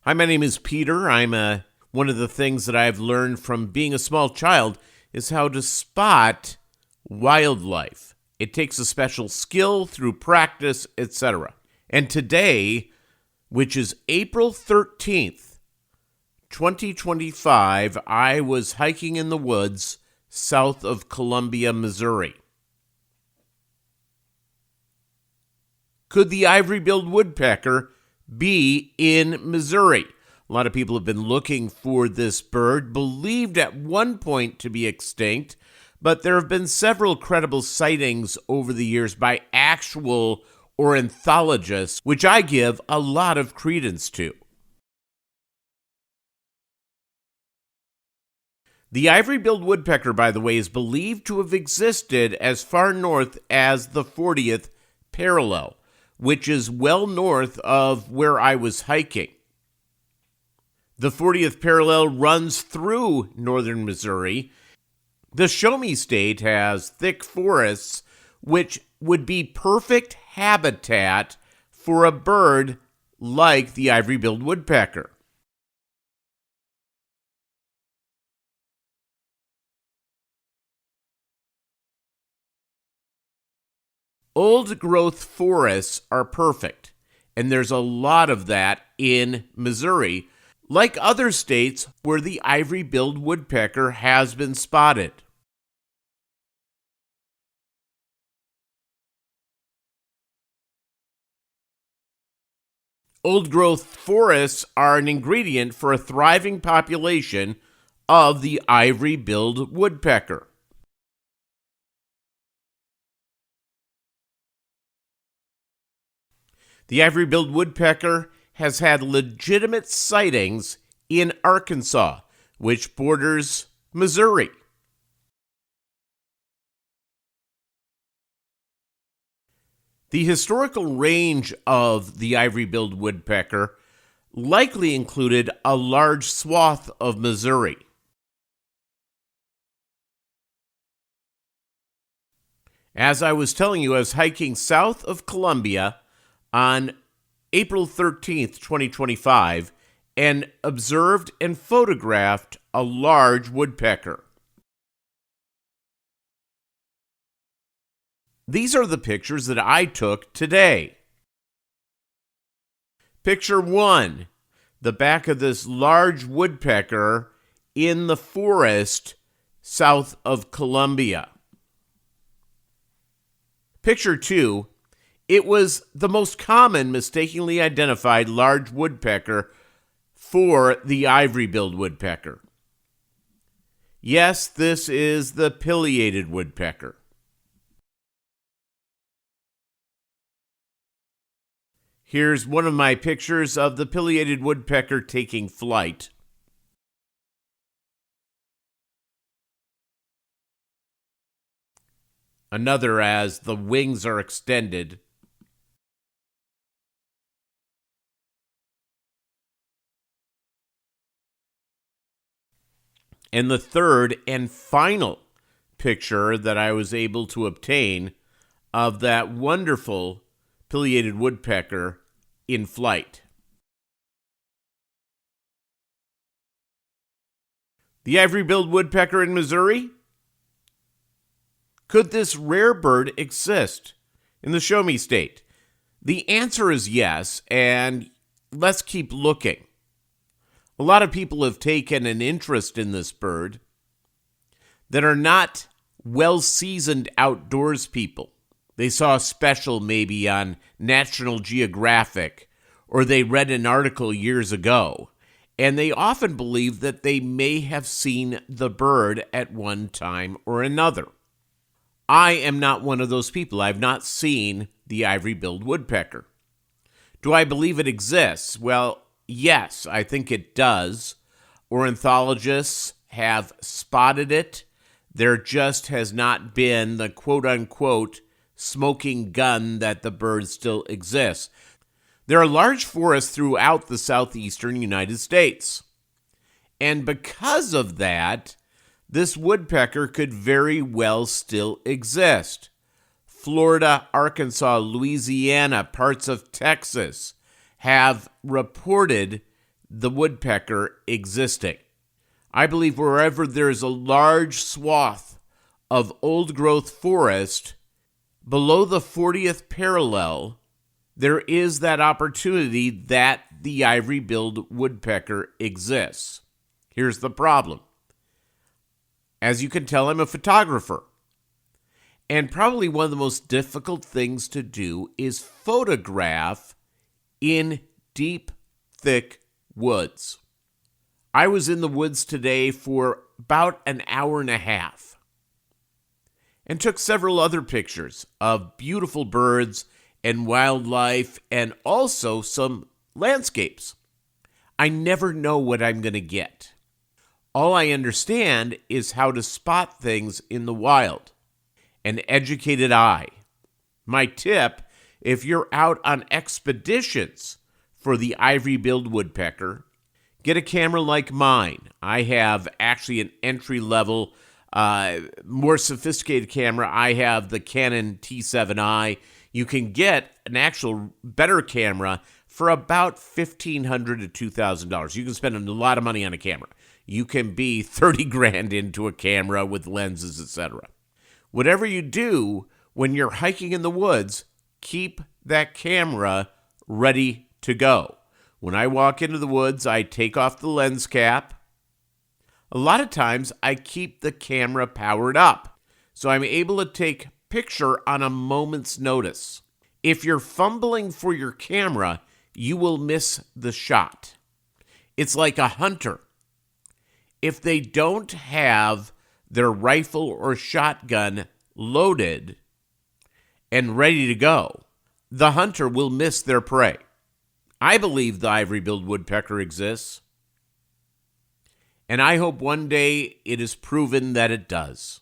Hi, my name is Peter. One of the things that I've learned from being a small child is how to spot wildlife. It takes a special skill through practice, etc. And today, which is April 13th, 2025, I was hiking in the woods south of Columbia, Missouri. Could the Ivory-Billed Woodpecker be in Missouri? A lot of people have been looking for this bird, believed at one point to be extinct, but there have been several credible sightings over the years by actual ornithologists, which I give a lot of credence to. The Ivory-Billed Woodpecker, by the way, is believed to have existed as far north as the 40th parallel, which is well north of where I was hiking. The 40th parallel runs through northern Missouri. The Show Me State has thick forests, which would be perfect habitat for a bird like the Ivory-Billed Woodpecker. Old-growth forests are perfect, and there's a lot of that in Missouri, like other states where the Ivory-Billed Woodpecker has been spotted. Old-growth forests are an ingredient for a thriving population of the Ivory-Billed Woodpecker. The Ivory-Billed Woodpecker has had legitimate sightings in Arkansas, which borders Missouri. The historical range of the Ivory-Billed Woodpecker likely included a large swath of Missouri. As I was telling you, I was hiking south of Columbia on April 13th, 2025, and observed and photographed a large woodpecker. These are the pictures that I took today. Picture 1, the back of this large woodpecker in the forest south of Columbia. Picture 2, it was the most common mistakenly identified large woodpecker for the Ivory-Billed Woodpecker. Yes, this is the pileated woodpecker. Here's one of my pictures of the pileated woodpecker taking flight. Another as the wings are extended. And the third and final picture that I was able to obtain of that wonderful pileated woodpecker in flight. The Ivory-Billed Woodpecker in Missouri? Could this rare bird exist in the Show Me State? The answer is yes, and let's keep looking. A lot of people have taken an interest in this bird that are not well-seasoned outdoors people. They saw a special maybe on National Geographic, or they read an article years ago, and they often believe that they may have seen the bird at one time or another. I am not one of those people. I've not seen the Ivory-Billed Woodpecker. Do I believe it exists? Well, yes, I think it does. Ornithologists have spotted it. There just has not been the quote-unquote smoking gun that the bird still exists. There are large forests throughout the southeastern United States. And because of that, this woodpecker could very well still exist. Florida, Arkansas, Louisiana, parts of Texas have reported the woodpecker existing. I believe wherever there is a large swath of old-growth forest below the 40th parallel, there is that opportunity that the ivory-billed woodpecker exists. Here's the problem. As you can tell, I'm a photographer. And probably one of the most difficult things to do is photograph in deep, thick woods. I was in the woods today for about an hour and a half and took several other pictures of beautiful birds and wildlife and also some landscapes. I never know what I'm going to get. All I understand is how to spot things in the wild. An educated eye. My tip, if you're out on expeditions for the ivory-billed woodpecker, get a camera like mine. I have actually an entry-level, more sophisticated camera. I have the Canon T7i. You can get an actual better camera for about $1,500 to $2,000. You can spend a lot of money on a camera. You can be 30 grand into a camera with lenses, etc. Whatever you do when you're hiking in the woods, keep that camera ready to go. When I walk into the woods, I take off the lens cap. A lot of times, I keep the camera powered up, so I'm able to take picture on a moment's notice. If you're fumbling for your camera, you will miss the shot. It's like a hunter. If they don't have their rifle or shotgun loaded and ready to go, the hunter will miss their prey. I believe the ivory-billed woodpecker exists, and I hope one day it is proven that it does.